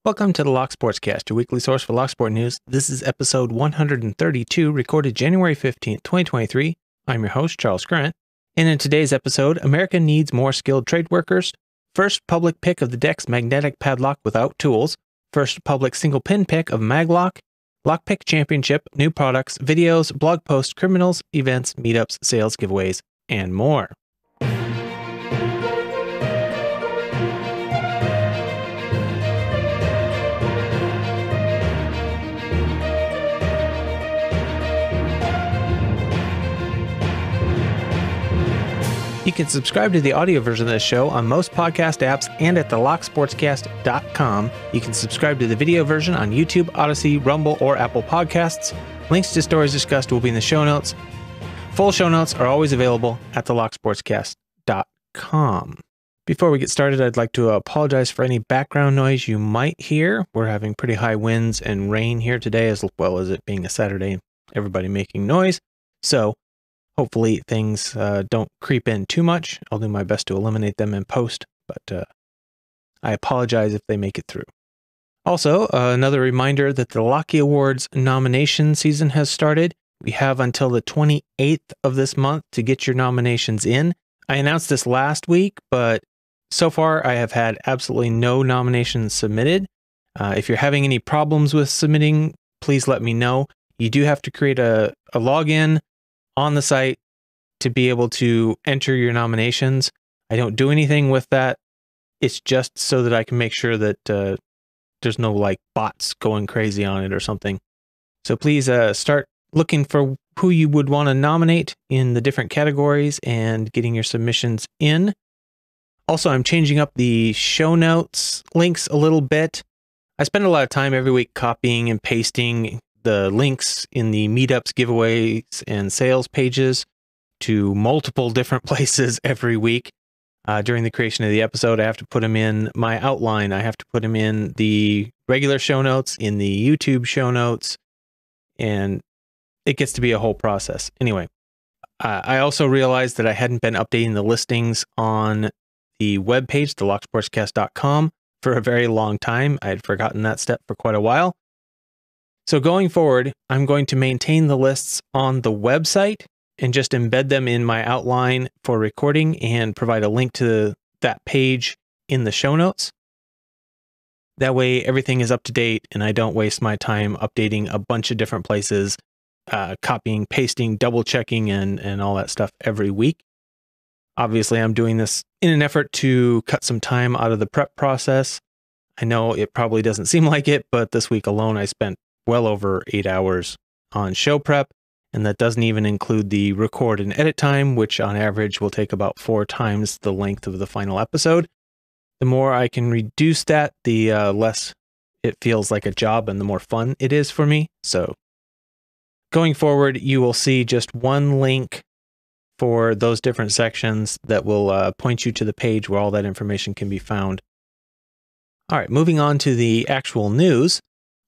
Welcome to the Locksportscast, your weekly source for Locksport news. This is episode 132, recorded January 15th, 2023. I'm your host, Charles Grant. And in today's episode, America needs more skilled trade workers, first public pick of the DEX magnetic padlock without tools, first public single pin pick of Maglok, Lockpick championship, new products, videos, blog posts, criminals, events, meetups, sales, giveaways, and more. You can subscribe to the audio version of this show on most podcast apps and at the locksportscast.com. You can subscribe to the video version on YouTube, Odyssey, Rumble, or Apple Podcasts. Links to stories discussed will be in the show notes. Full show notes are always available at the locksportscast.com. Before we get started, I'd like to apologize for any background noise you might hear. We're having pretty high winds and rain here today, as well as it being a Saturday and everybody making noise. So hopefully things don't creep in too much. I'll do my best to eliminate them in post, but I apologize if they make it through. Also, another reminder that the Locky Awards nomination season has started. We have until the 28th of this month to get your nominations in. I announced this last week, but so far I have had absolutely no nominations submitted. If you're having any problems with submitting, please let me know. You do have to create a login on the site to be able to enter your nominations. I don't do anything with that. It's just so that I can make sure that there's no like bots going crazy on it or something. So please start looking for who you would want to nominate in the different categories and getting your submissions in. Also, I'm changing up the show notes links a little bit. I spend a lot of time every week copying and pasting the links in the Meetups, giveaways, and sales pages to multiple different places every week. During the creation of the episode, I have to put them in my outline. I have to put them in the regular show notes, in the YouTube show notes, and it gets to be a whole process. Anyway, I also realized that I hadn't been updating the listings on the webpage, the locksportscast.com, for a very long time. I had forgotten that step for quite a while. So going forward, I'm going to maintain the lists on the website and just embed them in my outline for recording and provide a link to that page in the show notes. That way everything is up to date and I don't waste my time updating a bunch of different places, copying, pasting, double checking, and all that stuff every week. Obviously, I'm doing this in an effort to cut some time out of the prep process. I know it probably doesn't seem like it, but this week alone I spent well over 8 hours on show prep, and that doesn't even include the record and edit time, which on average will take about 4 times the length of the final episode. The more I can reduce that, the less it feels like a job and the more fun it is for me. So going forward, you will see just one link for those different sections that will point you to the page where all that information can be found. All right, moving on to the actual news.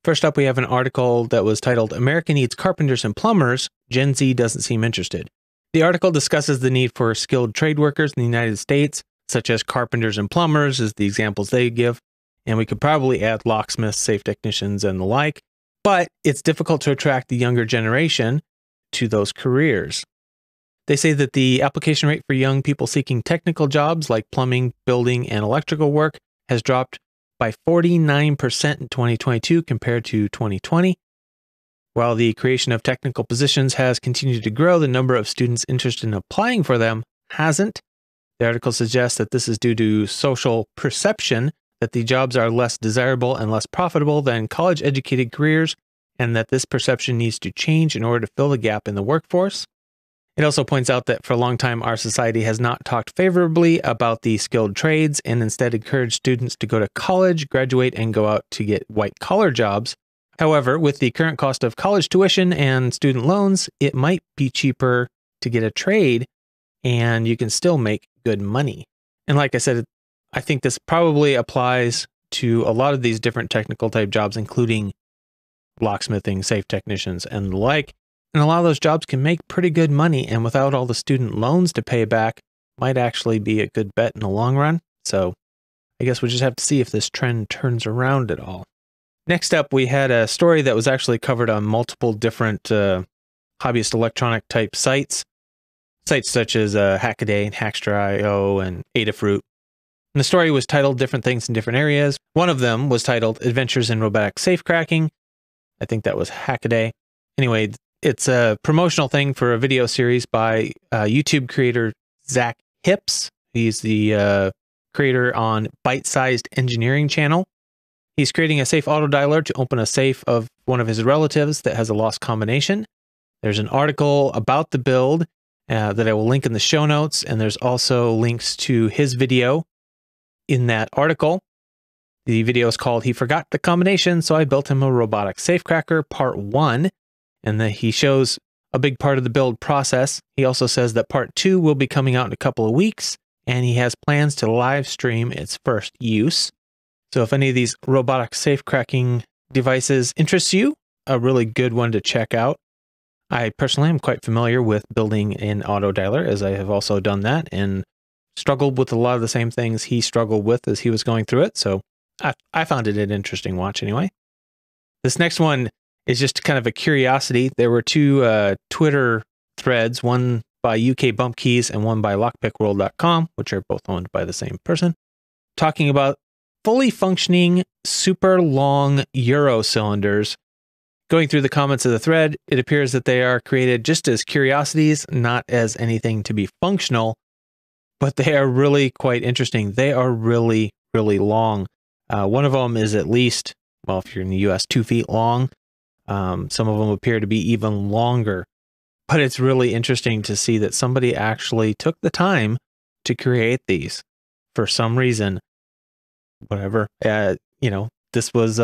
First up, we have an article that was titled, America Needs Carpenters and Plumbers, Gen Z Doesn't Seem Interested. The article discusses the need for skilled trade workers in the United States, such as carpenters and plumbers is the examples they give, and we could probably add locksmiths, safe technicians, and the like, but it's difficult to attract the younger generation to those careers. They say that the application rate for young people seeking technical jobs like plumbing, building, and electrical work has dropped by 49% in 2022 compared to 2020. While the creation of technical positions has continued to grow, the number of students interested in applying for them hasn't. The article suggests that this is due to social perception that the jobs are less desirable and less profitable than college-educated careers, and that this perception needs to change in order to fill the gap in the workforce. It also points out that for a long time, our society has not talked favorably about the skilled trades and instead encouraged students to go to college, graduate, and go out to get white-collar jobs. However, with the current cost of college tuition and student loans, it might be cheaper to get a trade, and you can still make good money. And like I said, I think this probably applies to a lot of these different technical type jobs, including locksmithing, safe technicians, and the like. And a lot of those jobs can make pretty good money, and without all the student loans to pay back, might actually be a good bet in the long run. So I guess we'll just have to see if this trend turns around at all. Next up, we had a story that was actually covered on multiple different hobbyist electronic type sites. Sites such as Hackaday, Hackster.io, and Adafruit. And the story was titled Different Things in Different Areas. One of them was titled Adventures in Robotic Safecracking. I think that was Hackaday. Anyway, it's a promotional thing for a video series by YouTube creator Zach Hips. He's the creator on Bite-Sized Engineering channel. He's creating a safe auto dialer to open a safe of one of his relatives that has a lost combination. There's an article about the build that I will link in the show notes, and there's also links to his video in that article. The video is called He Forgot the Combination, so I built him a robotic safecracker, part 1, and that he shows a big part of the build process. He also says that part 2 will be coming out in a couple of weeks, and he has plans to live stream its first use. So if any of these robotic safecracking devices interests you, a really good one to check out. I personally am quite familiar with building an auto dialer, as I have also done that and struggled with a lot of the same things he struggled with as he was going through it. So I found it an interesting watch anyway. This next one is just kind of a curiosity. There were two Twitter threads, one by UK Bump Keys and one by lockpickworld.com, which are both owned by the same person, talking about fully functioning super long Eurocylinders. Going through the comments of the thread, it appears that they are created just as curiosities, not as anything to be functional, but they are really quite interesting. They are really, really long. One of them is at least, well, if you're in the US, 2 feet long. Some of them appear to be even longer, but it's really interesting to see that somebody actually took the time to create these for some reason. Whatever, you know, this was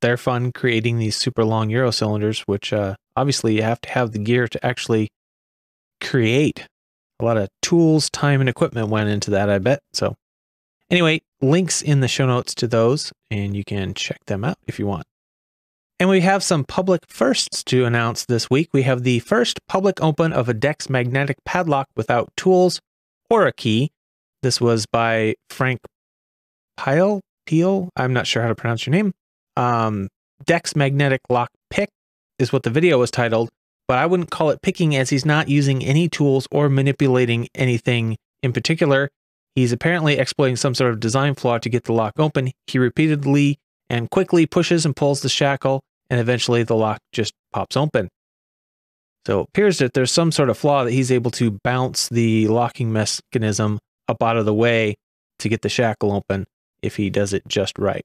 their fun creating these super long Eurocylinders, which obviously you have to have the gear to actually create. A lot of tools, time, and equipment went into that, I bet. So anyway, links in the show notes to those, and you can check them out if you want. And we have some public firsts to announce this week. We have the first public open of a DEX magnetic padlock without tools or a key. This was by Frank Peel. I'm not sure how to pronounce your name. DEX magnetic lock pick is what the video was titled, but I wouldn't call it picking as he's not using any tools or manipulating anything in particular. He's apparently exploiting some sort of design flaw to get the lock open. He repeatedly and quickly pushes and pulls the shackle, and eventually the lock just pops open. So it appears that there's some sort of flaw that he's able to bounce the locking mechanism up out of the way to get the shackle open if he does it just right.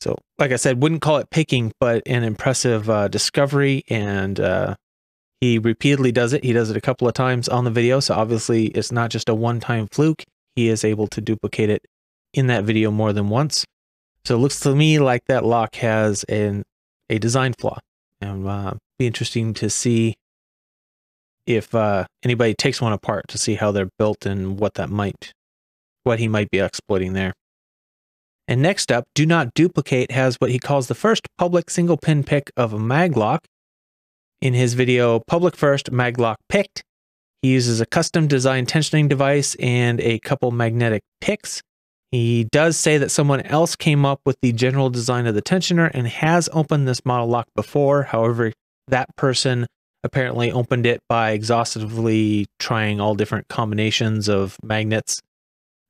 So, like I said, wouldn't call it picking, but an impressive discovery, and he repeatedly does it. He does it a couple of times on the video, so obviously it's not just a one-time fluke. He is able to duplicate it in that video more than once. So it looks to me like that lock has a design flaw, and be interesting to see if anybody takes one apart to see how they're built and what he might be exploiting there. And next up, Do Not Duplicate has what he calls the first public single pin pick of a Maglok. In his video, Public First Maglok Picked, he uses a custom designed tensioning device and a couple magnetic picks. He does say that someone else came up with the general design of the tensioner and has opened this model lock before. However, that person apparently opened it by exhaustively trying all different combinations of magnets,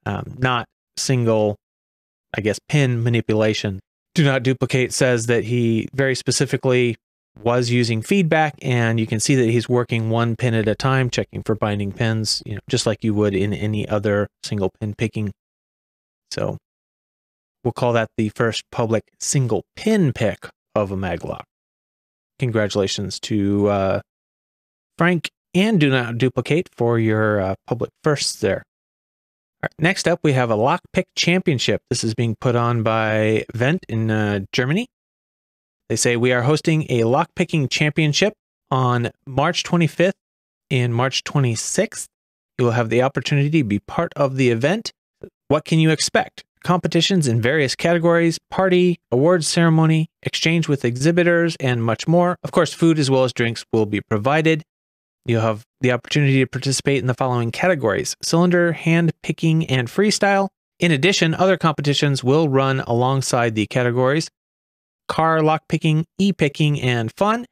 not single, I guess, pin manipulation. Do Not Duplicate says that he very specifically was using feedback, and you can see that he's working one pin at a time, checking for binding pins, you know, just like you would in any other single pin picking. So we'll call that the first public single pin pick of a Maglok. Congratulations to Frank and Do Not Duplicate for your public firsts there. All right, next up, we have a Lockpick Championship. This is being put on by A.Wendt in Germany. They say, we are hosting a lockpicking championship on March 25th and March 26th. You will have the opportunity to be part of the event. What can you expect? Competitions in various categories, party, awards ceremony, exchange with exhibitors, and much more. Of course, food as well as drinks will be provided. You'll have the opportunity to participate in the following categories: cylinder, hand picking, and freestyle, In addition, other competitions will run alongside the categories car lockpicking, e-picking, and fun.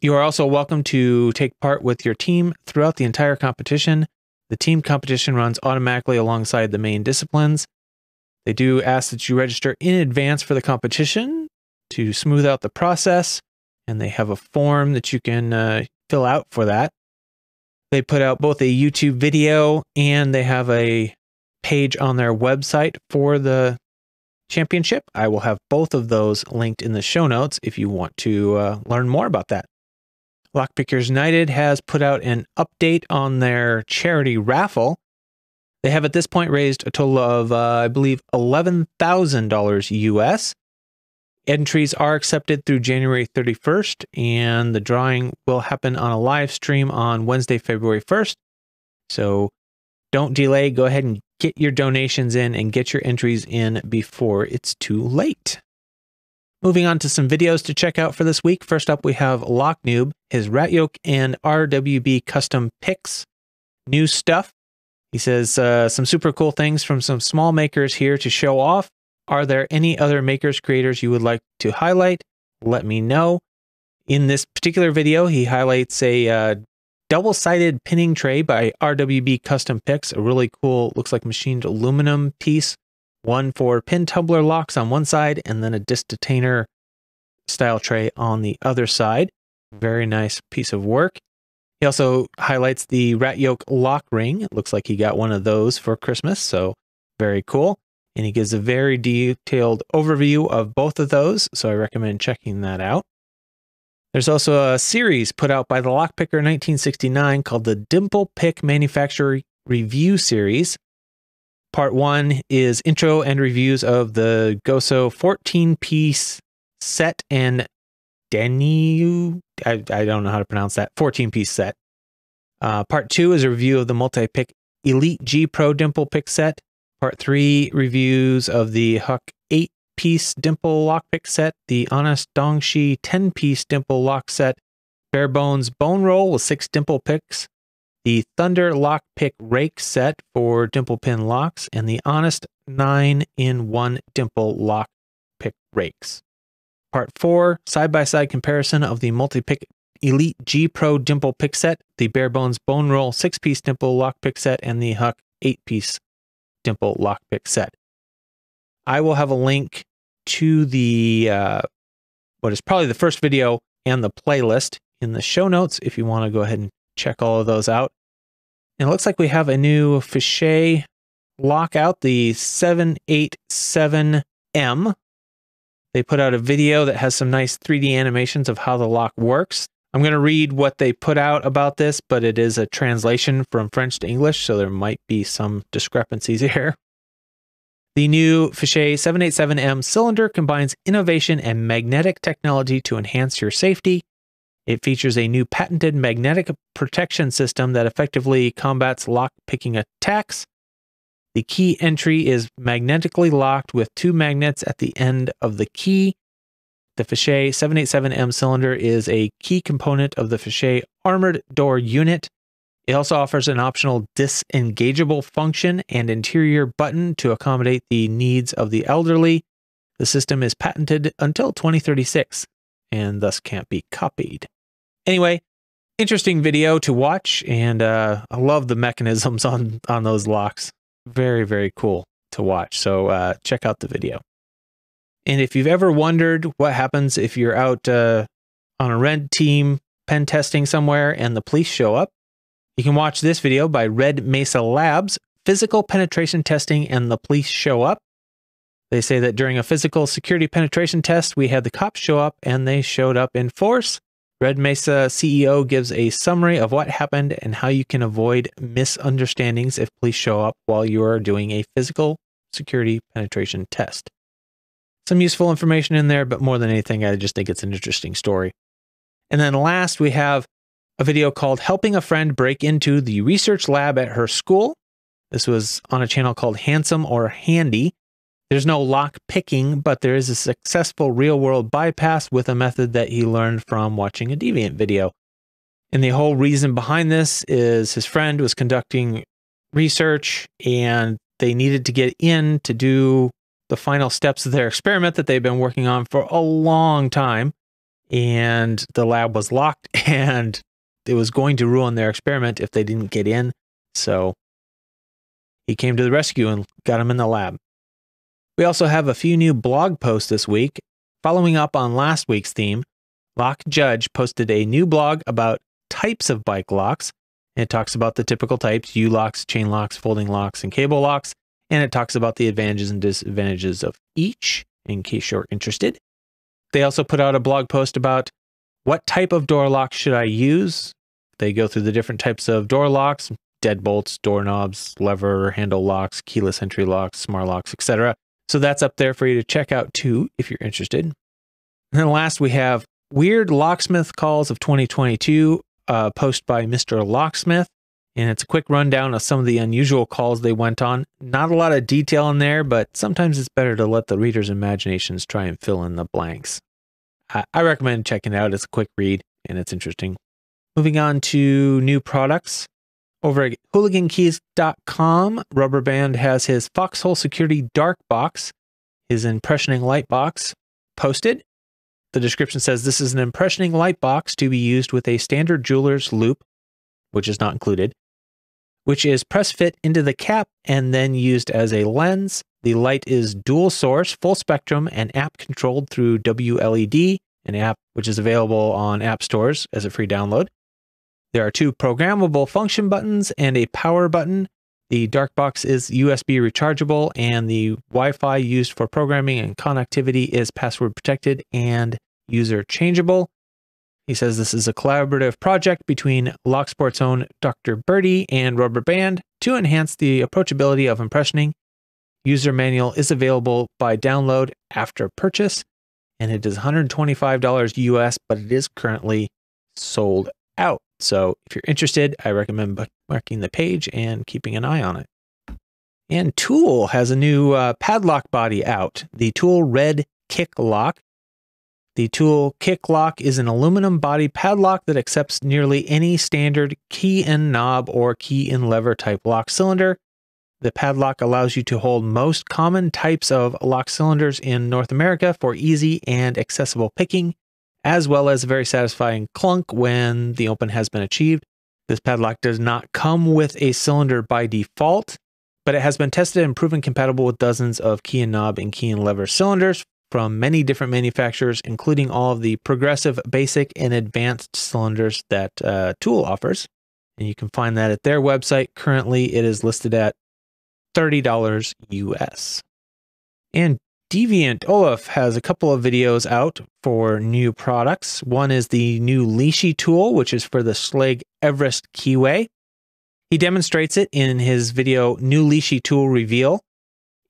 You are also welcome to take part with your team throughout the entire competition. The team competition runs automatically alongside the main disciplines. They do ask that you register in advance for the competition to smooth out the process, and they have a form that you can fill out for that. They put out both a YouTube video and they have a page on their website for the championship. I will have both of those linked in the show notes if you want to learn more about that. Lockpickers United has put out an update on their charity raffle. They have at this point raised a total of, I believe, $11,000 US. Entries are accepted through January 31st, and the drawing will happen on a live stream on Wednesday, February 1st. So don't delay. Go ahead and get your donations in and get your entries in before it's too late. Moving on to some videos to check out for this week. First up, we have Locknoob, his rat yoke and RWB custom picks. New stuff. He says some super cool things from some small makers here to show off. Are there any other makers, creators you would like to highlight? Let me know. In this particular video, he highlights a double-sided pinning tray by RWB Custom Picks, a really cool, looks like machined aluminum piece. One for pin tumbler locks on one side, and then a disc detainer style tray on the other side. Very nice piece of work. He also highlights the rat yoke lock ring. It looks like he got one of those for Christmas, so very cool. And he gives a very detailed overview of both of those, so I recommend checking that out. There's also a series put out by the Lockpicker 1969 called the Dimple Pick Manufacturer Review Series. Part 1 is intro and reviews of the Goso 14-piece set and Daniu, I don't know how to pronounce that, 14-piece set. Part 2 is a review of the multi-pick Elite G Pro Dimple Pick set. Part 3 reviews of the Huck 8-piece Dimple Lockpick set, the Honest Dongshi 10-piece Dimple Lock set, Bare Bones Bone Roll with 6 dimple picks, the Thunder Lockpick Rake set for dimple pin locks, and the Honest 9-in-1 dimple lockpick rakes. Part 4, side-by-side comparison of the multi-pick Elite G Pro dimple pick set, the Bare Bones Bone Roll 6-piece dimple lockpick set, and the Huck 8-piece dimple lockpick set. I will have a link to the, what is probably the first video and the playlist in the show notes if you want to go ahead and check all of those out. And it looks like we have a new Fichet lock out, the 787M. They put out a video that has some nice 3D animations of how the lock works. I'm going to read what they put out about this, but it is a translation from French to English, so there might be some discrepancies here. The new Fichet 787M cylinder combines innovation and magnetic technology to enhance your safety. It features a new patented magnetic protection system that effectively combats lock-picking attacks. The key entry is magnetically locked with 2 magnets at the end of the key. The Fichet 787M cylinder is a key component of the Fichet armored door unit. It also offers an optional disengageable function and interior button to accommodate the needs of the elderly. The system is patented until 2036 and thus can't be copied. Anyway, interesting video to watch, and I love the mechanisms on those locks. Very, very cool to watch, so check out the video. And if you've ever wondered what happens if you're out on a red team pen testing somewhere and the police show up, you can watch this video by Red Mesa Labs, Physical Penetration Testing and the Police Show Up. They say that during a physical security penetration test, we had the cops show up and they showed up in force. Red Mesa CEO gives a summary of what happened and how you can avoid misunderstandings if police show up while you are doing a physical security penetration test. Some useful information in there, but more than anything, I just think it's an interesting story. And then last, we have a video called Helping a Friend Break into the Research Lab at Her School. This was on a channel called Handsome or Handy. There's no lock picking, but there is a successful real-world bypass with a method that he learned from watching a Deviant video. And the whole reason behind this is his friend was conducting research and they needed to get in to do the final steps of their experiment that they've been working on for a long time. And the lab was locked, and it was going to ruin their experiment if they didn't get in. So he came to the rescue and got them in the lab. We also have a few new blog posts this week. Following up on last week's theme, Lock Judge posted a new blog about types of bike locks. It talks about the typical types: U-locks, chain locks, folding locks, and cable locks. And it talks about the advantages and disadvantages of each, in case you're interested. They also put out a blog post about what type of door lock should I use. They go through the different types of door locks: deadbolts, doorknobs, lever, handle locks, keyless entry locks, smart locks, etc. So that's up there for you to check out too, if you're interested. And then last we have Weird Locksmith Calls of 2022, post by Mr. Locksmith. And it's a quick rundown of some of the unusual calls they went on. Not a lot of detail in there, but sometimes it's better to let the reader's imaginations try and fill in the blanks. I recommend checking it out. It's a quick read and it's interesting. Moving on to new products. Over at hooligankeys.com, Rubber Band has his Foxhole Security Dark Box, his impressioning light box, posted. The description says this is an impressioning light box to be used with a standard jeweler's loop, which is not included, which is press fit into the cap and then used as a lens. The light is dual source, full spectrum, and app controlled through WLED, an app which is available on app stores as a free download. There are 2 programmable function buttons and a power button. The Dark Box is USB rechargeable, and the Wi-Fi used for programming and connectivity is password protected and user changeable. He says this is a collaborative project between Locksport's own Dr. Birdie and Rubber Band to enhance the approachability of impressioning. User manual is available by download after purchase, and it is $125 US, but it is currently sold out. So if you're interested, I recommend bookmarking the page and keeping an eye on it. And Tool has a new padlock body out, the Tool Red Kick Lock. The Tool Kick Lock is an aluminum body padlock that accepts nearly any standard key and knob or key and lever type lock cylinder. The padlock allows you to hold most common types of lock cylinders in North America for easy and accessible picking, as well as a very satisfying clunk when the open has been achieved. This padlock does not come with a cylinder by default, but it has been tested and proven compatible with dozens of key and knob and key and lever cylinders from many different manufacturers, including all of the progressive, basic, and advanced cylinders that Tool offers. And you can find that at their website. Currently, it is listed at $30 US. And Deviant Olaf has a couple of videos out for new products. One is the new leashy tool, which is for the Schlage Everest keyway. He demonstrates it in his video New Leashy Tool Reveal,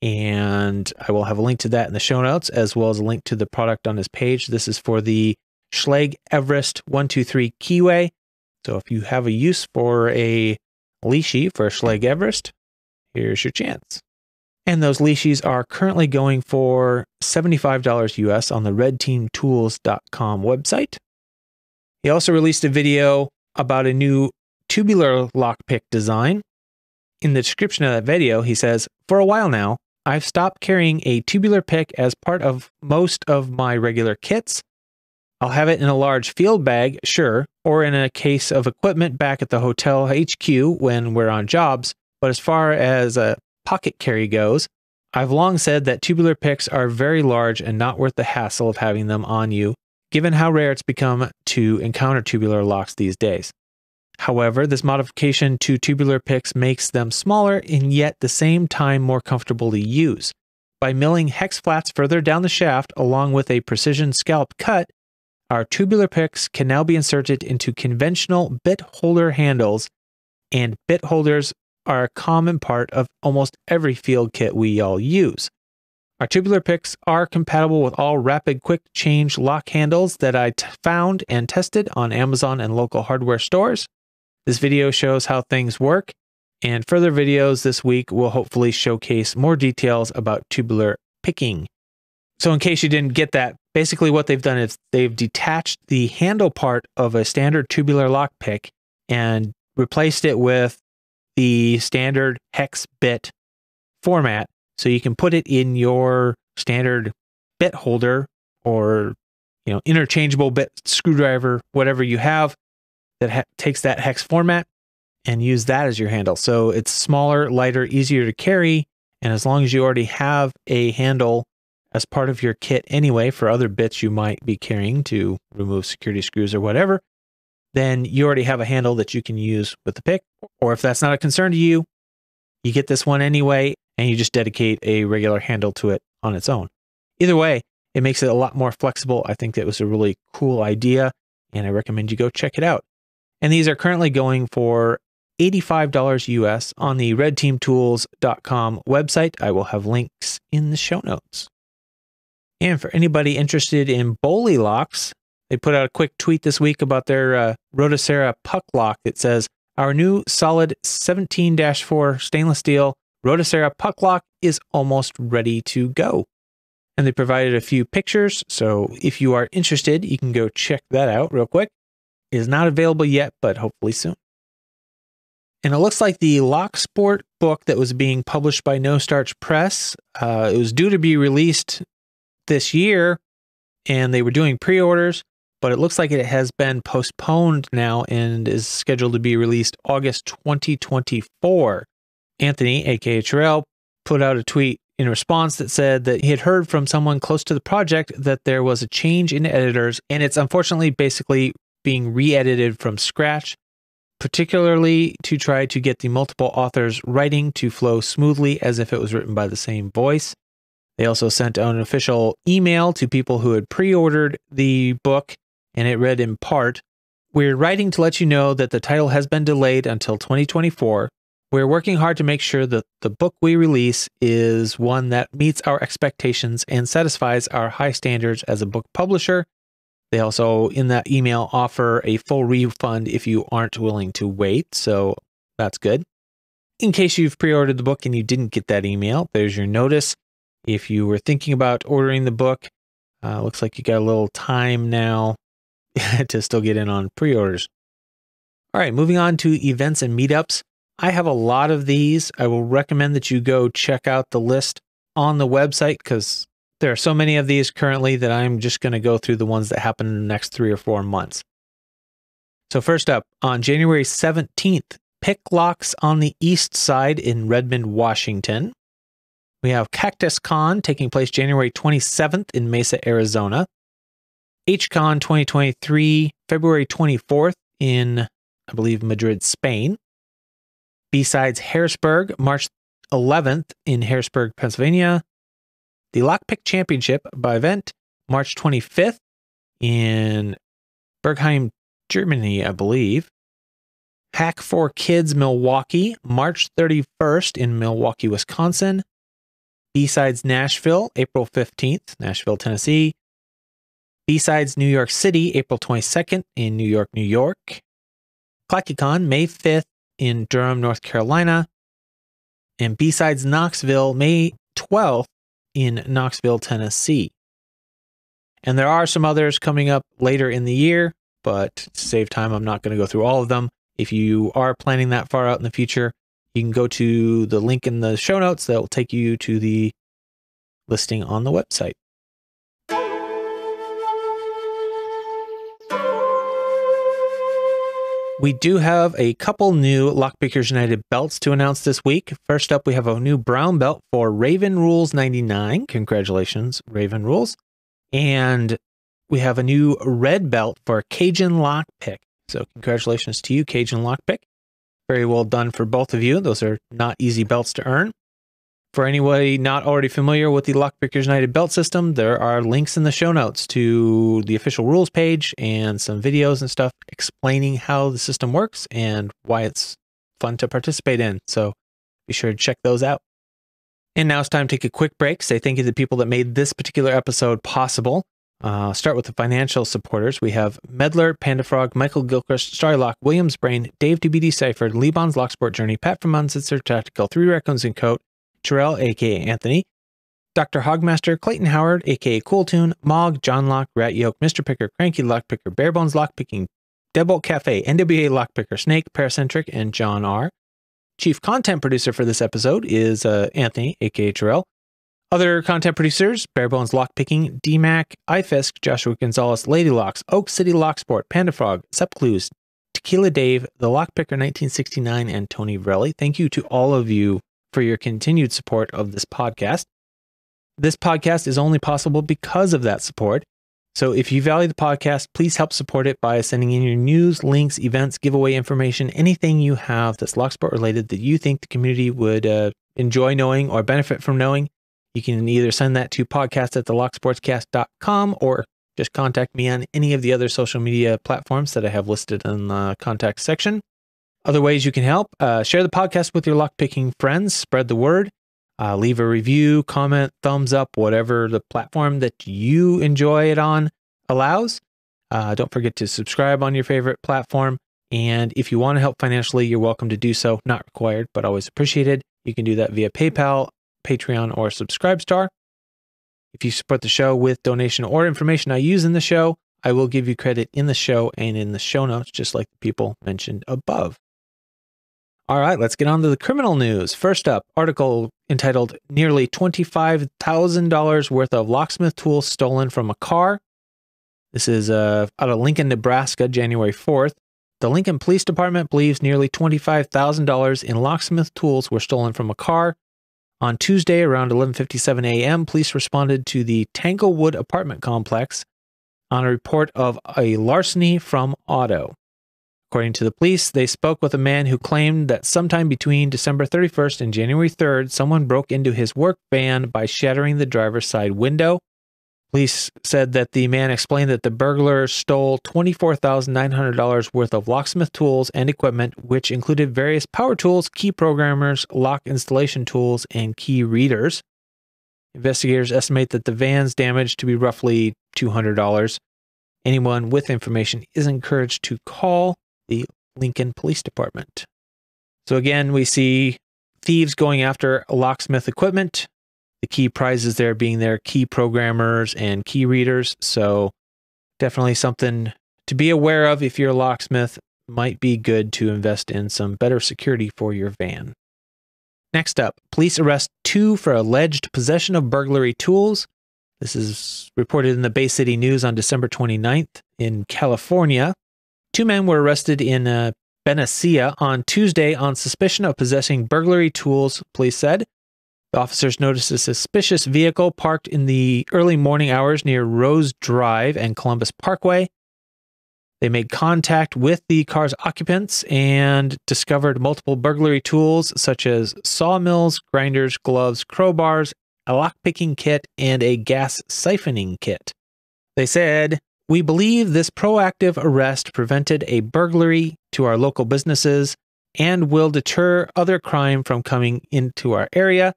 and I will have a link to that in the show notes, as well as a link to the product on his page. This is for the Schlage Everest 123 keyway. So if you have a use for a leashy for Schlage Everest, here's your chance. And those leashies are currently going for $75 US on the redteamtools.com website. He also released a video about a new tubular lockpick design. In the description of that video, he says, "For a while now, I've stopped carrying a tubular pick as part of most of my regular kits. I'll have it in a large field bag, sure, or in a case of equipment back at the hotel HQ when we're on jobs, but as far as a pocket carry goes, I've long said that tubular picks are very large and not worth the hassle of having them on you, given how rare it's become to encounter tubular locks these days. However, this modification to tubular picks makes them smaller and yet at the same time more comfortable to use. By milling hex flats further down the shaft along with a precision scalped cut, our tubular picks can now be inserted into conventional bit holder handles, and bit holders are a common part of almost every field kit we all use. Our tubular picks are compatible with all rapid quick change lock handles that I found and tested on Amazon and local hardware stores. This video shows how things work, and further videos this week will hopefully showcase more details about tubular picking. So in case you didn't get that, basically what they've done is they've detached the handle part of a standard tubular lock pick and replaced it with the standard hex bit format, so you can put it in your standard bit holder or interchangeable bit screwdriver, whatever you have that takes that hex format, and use that as your handle. So it's smaller, lighter, easier to carry, and as long as you already have a handle as part of your kit anyway for other bits you might be carrying to remove security screws or whatever, then you already have a handle that you can use with the pick. Or if that's not a concern to you, you get this one anyway, and you just dedicate a regular handle to it on its own. Either way, it makes it a lot more flexible. I think that was a really cool idea, and I recommend you go check it out. And these are currently going for $85 US on the redteamtools.com website. I will have links in the show notes. And for anybody interested in Boley locks, they put out a quick tweet this week about their Rotocera puck lock that says, "Our new solid 17-4 stainless steel Rotocera puck lock is almost ready to go." And they provided a few pictures, so if you are interested, you can go check that out real quick. It is not available yet, but hopefully soon. And it looks like the Locksport book that was being published by No Starch Press, it was due to be released this year, and they were doing pre-orders, but it looks like it has been postponed now and is scheduled to be released August 2024. Anthony, aka Raflle, put out a tweet in response that said that he had heard from someone close to the project that there was a change in editors, and it's unfortunately basically being re-edited from scratch, particularly to try to get the multiple authors' writing to flow smoothly as if it was written by the same voice. They also sent out an official email to people who had pre-ordered the book, and it read in part, "We're writing to let you know that the title has been delayed until 2024. We're working hard to make sure that the book we release is one that meets our expectations and satisfies our high standards as a book publisher." They also, in that email, offer a full refund if you aren't willing to wait, so that's good. In case you've pre-ordered the book and you didn't get that email, there's your notice. If you were thinking about ordering the book, looks like you got a little time now to still get in on pre-orders. All right, moving on to events and meetups. I have a lot of these. I will recommend that you go check out the list on the website because there are so many of these currently that I'm just going to go through the ones that happen in the next 3 or 4 months. So first up, on January 17th, Pick Locks on the East Side in Redmond, Washington. We have Cactus Con taking place January 27th in Mesa, Arizona. HCon 2023, February 24th in, I believe, Madrid, Spain. B-Sides Harrisburg, March 11th in Harrisburg, Pennsylvania. The Lockpick Championship by A.Wendt, March 25th in Bergheim, Germany, I believe. Hack for Kids Milwaukee, March 31st in Milwaukee, Wisconsin. B-Sides Nashville, April 15th, Nashville, Tennessee. B-Sides New York City, April 22nd in New York, New York. ClackyCon, May 5th in Durham, North Carolina. And B-Sides Knoxville, May 12th in Knoxville, Tennessee. And there are some others coming up later in the year, but to save time, I'm not going to go through all of them. If you are planning that far out in the future, you can go to the link in the show notes that will take you to the listing on the website. We do have a couple new Lockpickers United belts to announce this week. First up, we have a new brown belt for Raven Rules 99. Congratulations, Raven Rules. And we have a new red belt for Cajun Lockpick. So congratulations to you, Cajun Lockpick. Very well done for both of you. Those are not easy belts to earn. For anybody not already familiar with the Lockpickers United belt system, there are links in the show notes to the official rules page and some videos and stuff explaining how the system works and why it's fun to participate in. So be sure to check those out. And now it's time to take a quick break. Say thank you to the people that made this particular episode possible. Start with the financial supporters. We have Medler, Pandafrog, Michael Gilchrist, Starlock, Williams Brain, Dave to be deciphered, Lebon's Locksport Journey, Pat from Unsitzer Tactical, 3 Raccoons and Coat, Terrell, aka Anthony, DoctorHogmaster, Clayton Howard, aka Kewltune, Mog, John Lock, Rat Yoke, Mr. Picker, Cranky Lockpicker, Barebones Lockpicking, Deadbolt Cafe, NWA Lockpicker, Snake, Paracentric, and John R. Chief content producer for this episode is Anthony, aka Terrell. Other content producers, Barebones Lockpicking, DMAC, iFisk, Joshua Gonzalez, Lady Locks, Oak City Locksport, Panda Frog, Sepclues, Tequila Dave, The Lockpicker 1969, and Tony Vrelli. Thank you to all of you for your continued support of this podcast. This podcast is only possible because of that support. So if you value the podcast, please help support it by sending in your news, links, events, giveaway information, anything you have that's Locksport related that you think the community would enjoy knowing or benefit from knowing. You can either send that to podcast@thelocksportscast.com or just contact me on any of the other social media platforms that I have listed in the contact section. Other ways you can help, share the podcast with your lockpicking friends, spread the word. Leave a review, comment, thumbs up, whatever the platform that you enjoy it on allows. Don't forget to subscribe on your favorite platform. And if you want to help financially, you're welcome to do so. Not required, but always appreciated. You can do that via PayPal, Patreon, or Subscribestar. If you support the show with donation or information I use in the show, I will give you credit in the show and in the show notes, just like the people mentioned above. All right, let's get on to the criminal news. First up, article entitled Nearly $25,000 worth of locksmith tools stolen from a car. This is out of Lincoln, Nebraska, January 4th. The Lincoln Police Department believes nearly $25,000 in locksmith tools were stolen from a car. On Tuesday, around 11:57 a.m., police responded to the Tanglewood apartment complex on a report of a larceny from auto. According to the police, they spoke with a man who claimed that sometime between December 31st and January 3rd, someone broke into his work van by shattering the driver's side window. Police said that the man explained that the burglar stole $24,900 worth of locksmith tools and equipment, which included various power tools, key programmers, lock installation tools, and key readers. Investigators estimate that the van's damage to be roughly $200. Anyone with information is encouraged to call the Lincoln Police Department. So again, we see thieves going after locksmith equipment. The key prizes there being their key programmers and key readers. So definitely something to be aware of if you're a locksmith. Might be good to invest in some better security for your van. Next up, police arrest 2 for alleged possession of burglary tools. This is reported in the Bay City News on December 29th in California. 2 men were arrested in Benicia on Tuesday on suspicion of possessing burglary tools, police said. The officers noticed a suspicious vehicle parked in the early morning hours near Rose Drive and Columbus Parkway. They made contact with the car's occupants and discovered multiple burglary tools such as sawmills, grinders, gloves, crowbars, a lockpicking kit, and a gas siphoning kit. They said, "We believe this proactive arrest prevented a burglary to our local businesses and will deter other crime from coming into our area."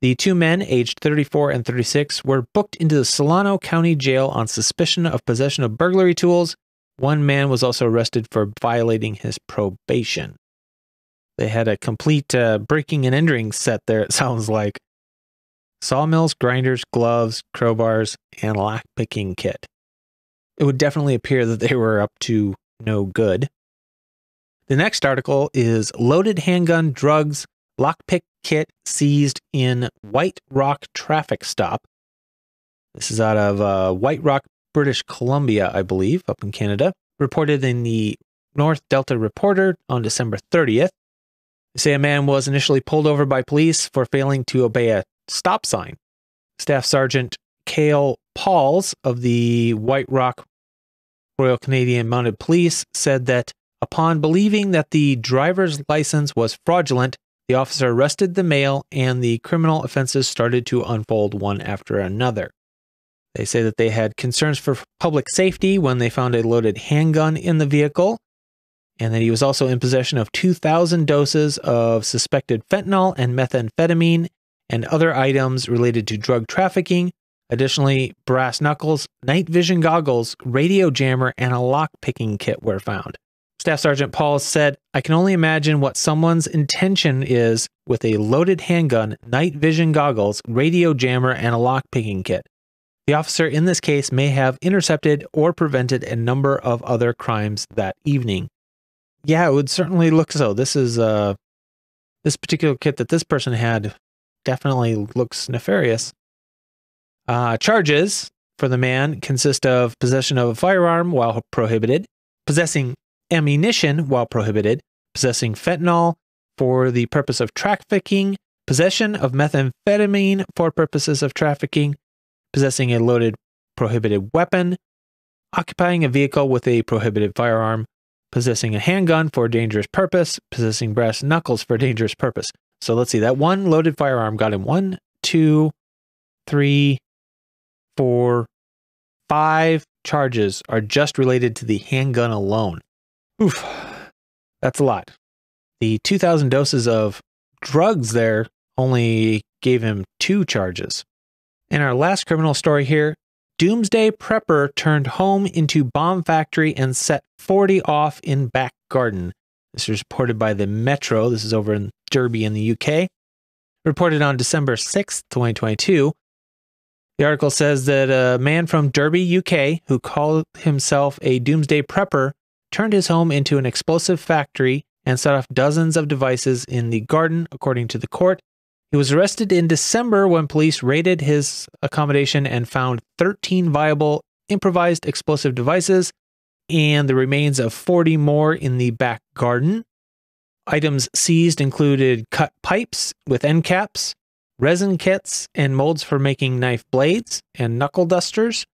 The 2 men, aged 34 and 36, were booked into the Solano County Jail on suspicion of possession of burglary tools. 1 man was also arrested for violating his probation. They had a complete breaking and entering set there, it sounds like. Sawmills, grinders, gloves, crowbars, and lockpicking kit. It would definitely appear that they were up to no good. The next article is Loaded Handgun Drugs Lockpick Kit Seized in White Rock Traffic Stop. This is out of White Rock, British Columbia, I believe, up in Canada. Reported in the North Delta Reporter on December 30th. They say a man was initially pulled over by police for failing to obey a stop sign. Staff Sergeant Cale Pauls of the White Rock Royal Canadian Mounted Police said that upon believing that the driver's license was fraudulent, the officer arrested the male and the criminal offenses started to unfold one after another. They say that they had concerns for public safety when they found a loaded handgun in the vehicle, and that he was also in possession of 2,000 doses of suspected fentanyl and methamphetamine and other items related to drug trafficking. Additionally, brass knuckles, night vision goggles, radio jammer, and a lock-picking kit were found. Staff Sergeant Paul said, "I can only imagine what someone's intention is with a loaded handgun, night vision goggles, radio jammer, and a lock-picking kit. The officer in this case may have intercepted or prevented a number of other crimes that evening." Yeah, it would certainly look so. This is This particular kit that this person had definitely looks nefarious. Charges for the man consist of possession of a firearm while prohibited, possessing ammunition while prohibited, possessing fentanyl for the purpose of trafficking, possession of methamphetamine for purposes of trafficking, possessing a loaded prohibited weapon, occupying a vehicle with a prohibited firearm, possessing a handgun for a dangerous purpose, possessing brass knuckles for a dangerous purpose. So let's see, that one loaded firearm got him 1, 2, 3, 4, 5 charges are just related to the handgun alone. Oof, that's a lot. The 2,000 doses of drugs there only gave him 2 charges. And our last criminal story here, Doomsday Prepper turned home into bomb factory and set 40 off in back garden. This is reported by the Metro. This is over in Derby in the UK. Reported on December 6th, 2022. The article says that a man from Derby, UK, who called himself a Doomsday Prepper, turned his home into an explosive factory and set off dozens of devices in the garden, according to the court. He was arrested in December when police raided his accommodation and found 13 viable improvised explosive devices and the remains of 40 more in the back garden. Items seized included cut pipes with end caps, resin kits, and molds for making knife blades and knuckle dusters,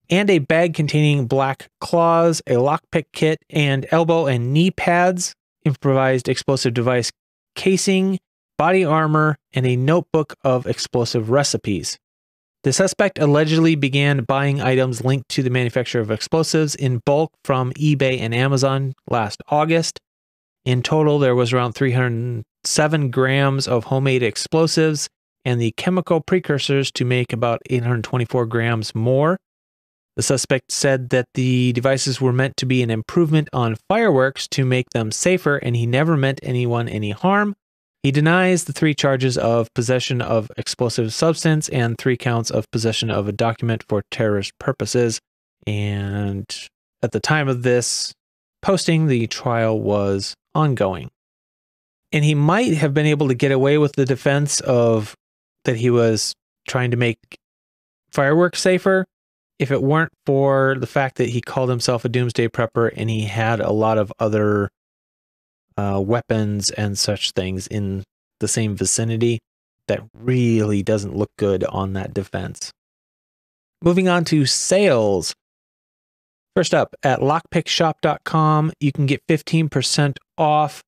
and a bag containing black claws, a lockpick kit, and elbow and knee pads, improvised explosive device casing, body armor, and a notebook of explosive recipes. The suspect allegedly began buying items linked to the manufacture of explosives in bulk from eBay and Amazon last August. In total, there was around 307 grams of homemade explosives and the chemical precursors to make about 824 grams more. The suspect said that the devices were meant to be an improvement on fireworks to make them safer, and he never meant anyone any harm. He denies the 3 charges of possession of explosive substance and 3 counts of possession of a document for terrorist purposes. And at the time of this posting, the trial was ongoing. And he might have been able to get away with the defense of that he was trying to make fireworks safer if it weren't for the fact that he called himself a Doomsday Prepper and he had a lot of other weapons and such things in the same vicinity. That really doesn't look good on that defense. Moving on to sales. First up, at lockpickshop.com, you can get 15% off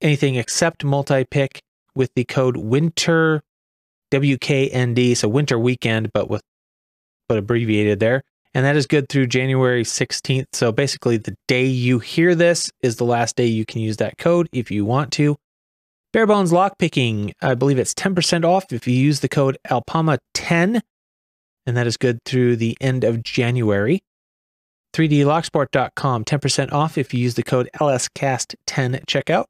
anything except multi-pick with the code WINTER, WKND, so winter weekend, but abbreviated there. And that is good through January 16th. So basically the day you hear this is the last day you can use that code if you want to. Barebones lockpicking, I believe it's 10% off if you use the code ALPAMA10. And that is good through the end of January. 3dlocksport.com, 10% off if you use the code LSCAST10 at checkout.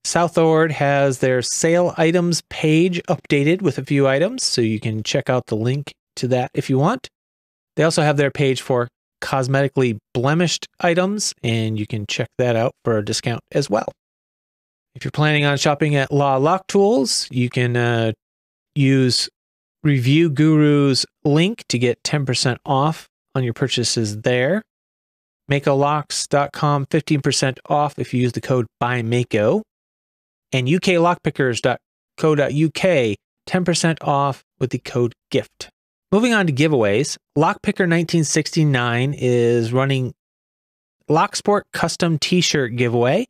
Southord has their sale items page updated with a few items, so you can check out the link to that if you want. They also have their page for cosmetically blemished items, and you can check that out for a discount as well. If you're planning on shopping at Law Lock Tools, you can use Review Guru's link to get 10% off on your purchases there. MakoLocks.com, 15% off if you use the code BuyMako. And uklockpickers.co.uk, 10% off with the code GIFT. Moving on to giveaways, Lockpicker 1969 is running Locksport custom t-shirt giveaway.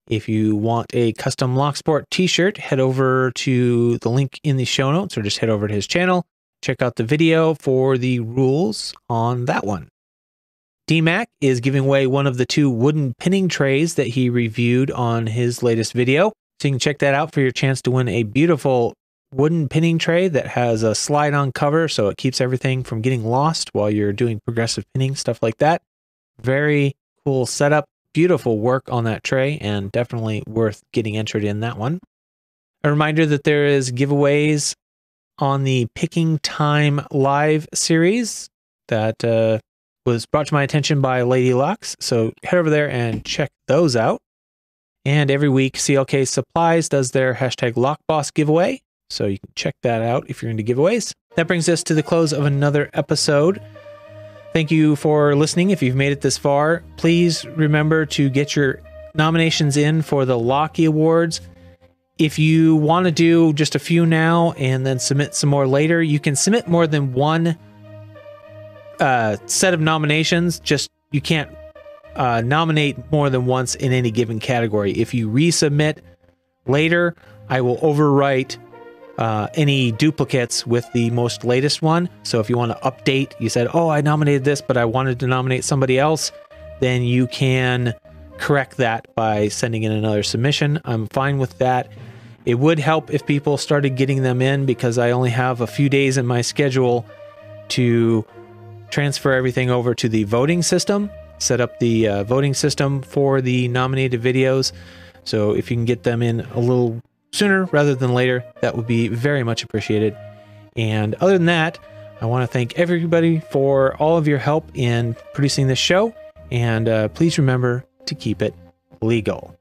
If you want a custom Locksport t-shirt, head over to the link in the show notes or just head over to his channel. Check out the video for the rules on that one. DMAC is giving away one of the 2 wooden pinning trays that he reviewed on his latest video. So you can check that out for your chance to win a beautiful wooden pinning tray that has a slide-on cover, so it keeps everything from getting lost while you're doing progressive pinning, stuff like that. Very cool setup, beautiful work on that tray, and definitely worth getting entered in that one. A reminder that there is giveaways on the Picking Time live series that was brought to my attention by Lady Locks, so head over there and check those out. And every week, CLK Supplies does their hashtag LockBoss giveaway. So you can check that out if you're into giveaways. That brings us to the close of another episode. Thank you for listening. If you've made it this far, please remember to get your nominations in for the Locky Awards. If you want to do just a few now and then submit some more later, you can submit more than one set of nominations. Just you can't nominate more than once in any given category. If you resubmit later, I will overwrite any duplicates with the most latest one. So if you want to update, you said, oh, I nominated this, but I wanted to nominate somebody else, then you can correct that by sending in another submission. I'm fine with that. It would help if people started getting them in, because I only have a few days in my schedule to transfer everything over to the voting system, set up the voting system for the nominated videos. So if you can get them in a little sooner rather than later, that would be very much appreciated. And other than that, I want to thank everybody for all of your help in producing this show. And please remember to keep it legal.